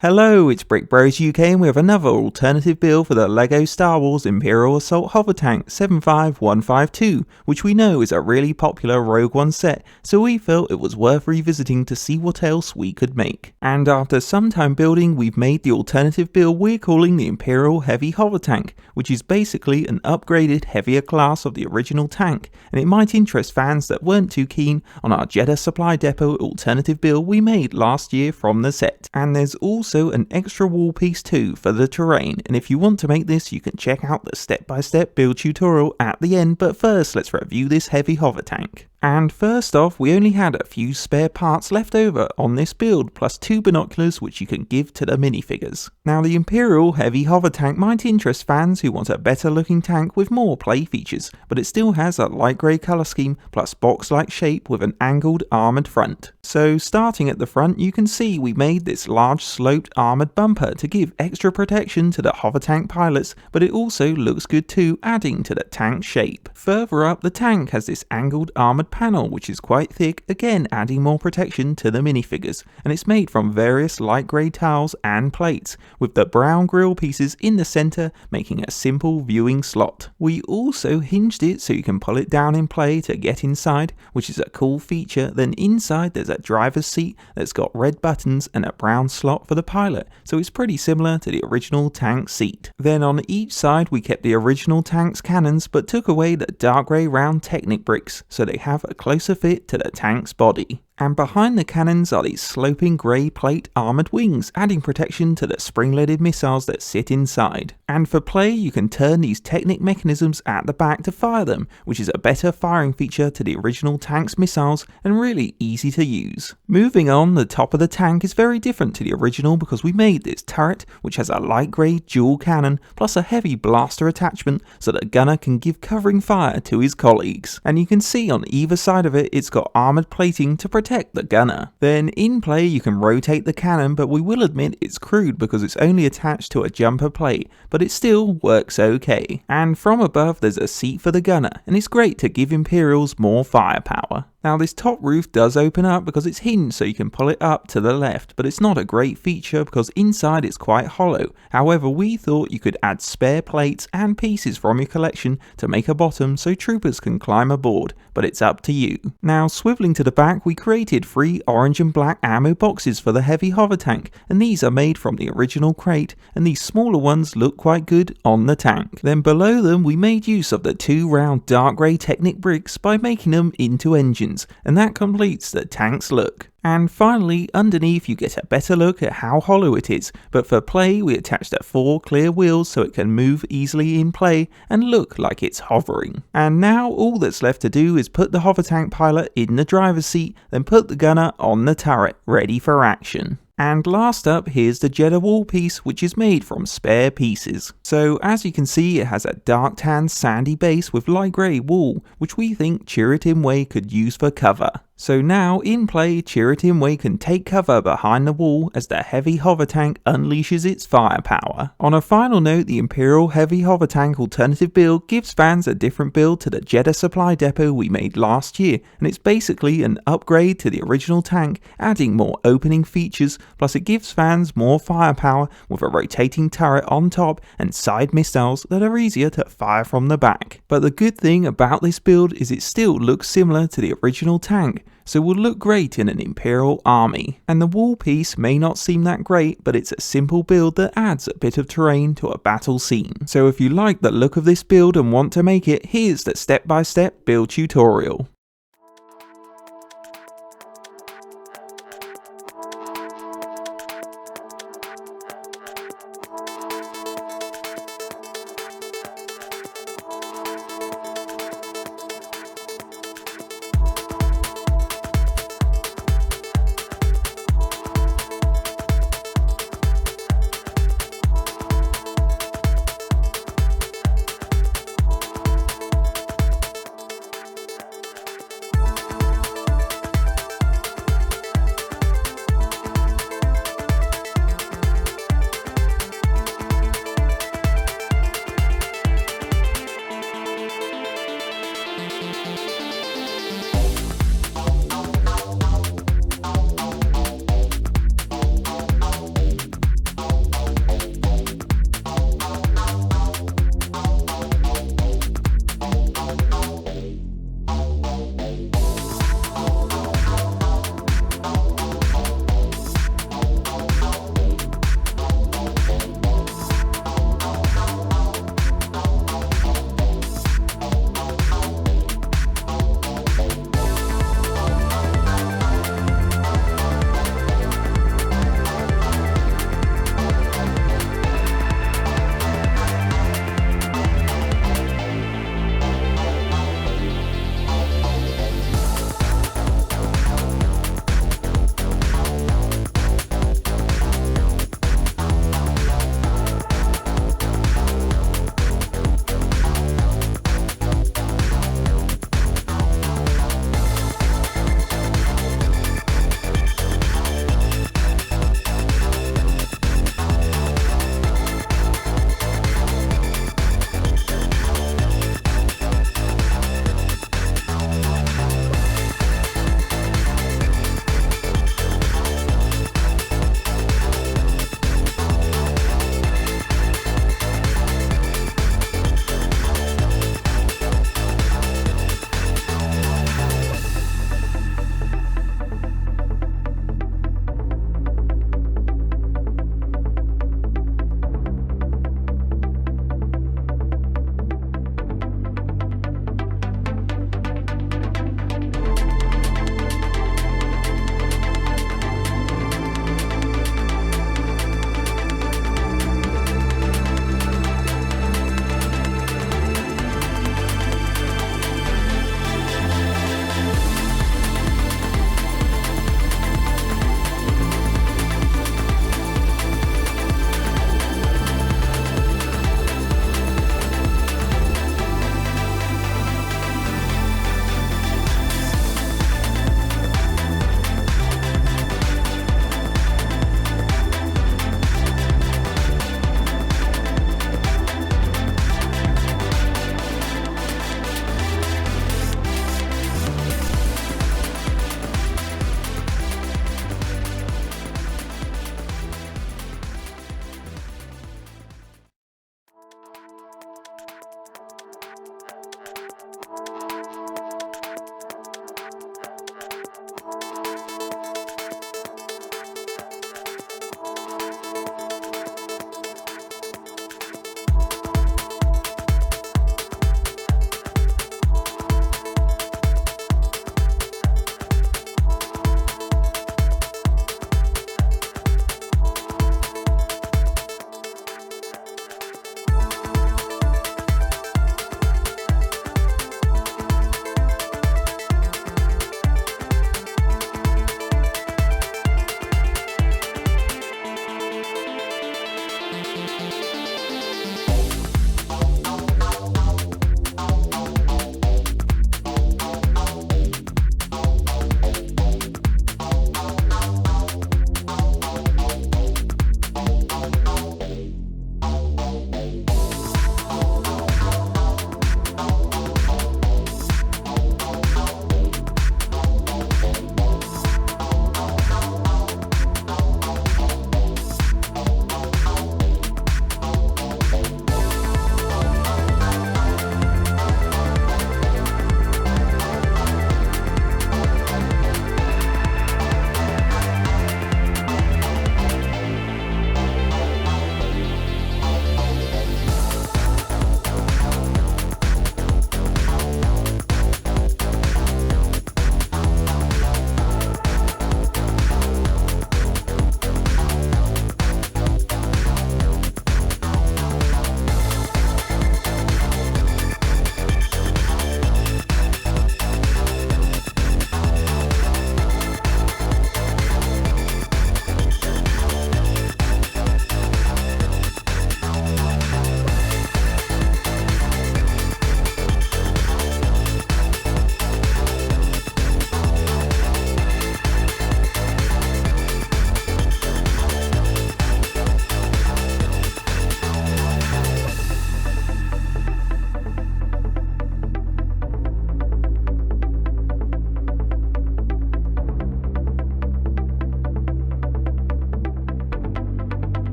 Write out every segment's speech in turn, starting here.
Hello, it's Brick Bros UK and we have another alternative build for the LEGO Star Wars Imperial Assault Hovertank 75152, which we know is a really popular Rogue One set, so we felt it was worth revisiting to see what else we could make. And after some time building, we've made the alternative build we're calling the Imperial Heavy Hovertank, which is basically an upgraded heavier class of the original tank, and it might interest fans that weren't too keen on our JEDHA supply depot alternative build we made last year from the set. And there's also an extra wall piece too for the terrain, and if you want to make this you can check out the step-by-step build tutorial at the end, but first let's review this heavy hover tank. And first off, we only had a few spare parts left over on this build, plus 2 binoculars which you can give to the minifigures. Now the Imperial Heavy Hover Tank might interest fans who want a better looking tank with more play features, but it still has a light grey colour scheme plus box-like shape with an angled armoured front. So starting at the front, you can see we made this large sloped armoured bumper to give extra protection to the hover tank pilots, but it also looks good too, adding to the tank shape. Further up, the tank has this angled armoured panel which is quite thick, again adding more protection to the minifigures, and it's made from various light grey tiles and plates, with the brown grille pieces in the centre making a simple viewing slot. We also hinged it so you can pull it down in play to get inside, which is a cool feature. Then inside there's a driver's seat that's got red buttons and a brown slot for the pilot, so it's pretty similar to the original tank seat. Then on each side we kept the original tank's cannons but took away the dark grey round Technic bricks so they have a closer fit to the tank's body. And behind the cannons are these sloping grey plate armoured wings, adding protection to the spring-loaded missiles that sit inside. And for play, you can turn these Technic mechanisms at the back to fire them, which is a better firing feature to the original tank's missiles and really easy to use. Moving on, the top of the tank is very different to the original because we made this turret, which has a light grey dual cannon plus a heavy blaster attachment so the gunner can give covering fire to his colleagues. And you can see on either side of it, it's got armoured plating to protect the gunner. Then in play you can rotate the cannon, but we will admit it's crude because it's only attached to a jumper plate, but it still works okay. And from above there's a seat for the gunner, and it's great to give Imperials more firepower. Now this top roof does open up because it's hinged so you can pull it up to the left, but it's not a great feature because inside it's quite hollow. However, we thought you could add spare plates and pieces from your collection to make a bottom so troopers can climb aboard, but it's up to you. Now swiveling to the back, we created 3 orange and black ammo boxes for the heavy hover tank, and these are made from the original crate, and these smaller ones look quite good on the tank. Then below them we made use of the 2 round dark grey Technic bricks by making them into engines, and that completes the tank's look. And finally, underneath you get a better look at how hollow it is, but for play we attached 4 clear wheels so it can move easily in play and look like it's hovering. And now all that's left to do is put the hover tank pilot in the driver's seat, then put the gunner on the turret, ready for action. And last up, here's the JEDHA wall piece, which is made from spare pieces. So as you can see, it has a dark tan sandy base with light grey wool, which we think Chiritin Way could use for cover. So now in play, Chiritin Way can take cover behind the wall as the heavy hover tank unleashes its firepower. On a final note, the Imperial Heavy Hover Tank alternative build gives fans a different build to the JEDHA supply depot we made last year, and it's basically an upgrade to the original tank, adding more opening features, plus it gives fans more firepower with a rotating turret on top and side missiles that are easier to fire from the back. But the good thing about this build is it still looks similar to the original tank, so will look great in an Imperial army. And the wall piece may not seem that great, but it's a simple build that adds a bit of terrain to a battle scene. So if you like the look of this build and want to make it, here's the step-by-step build tutorial.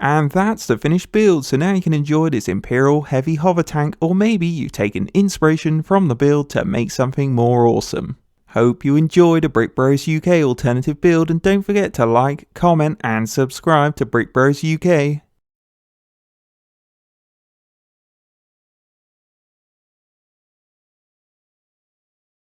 And that's the finished build, so now you can enjoy this Imperial heavy hover tank, or maybe you've taken inspiration from the build to make something more awesome. Hope you enjoyed a Brick Bros UK alternative build, and don't forget to like, comment and subscribe to Brick Bros UK.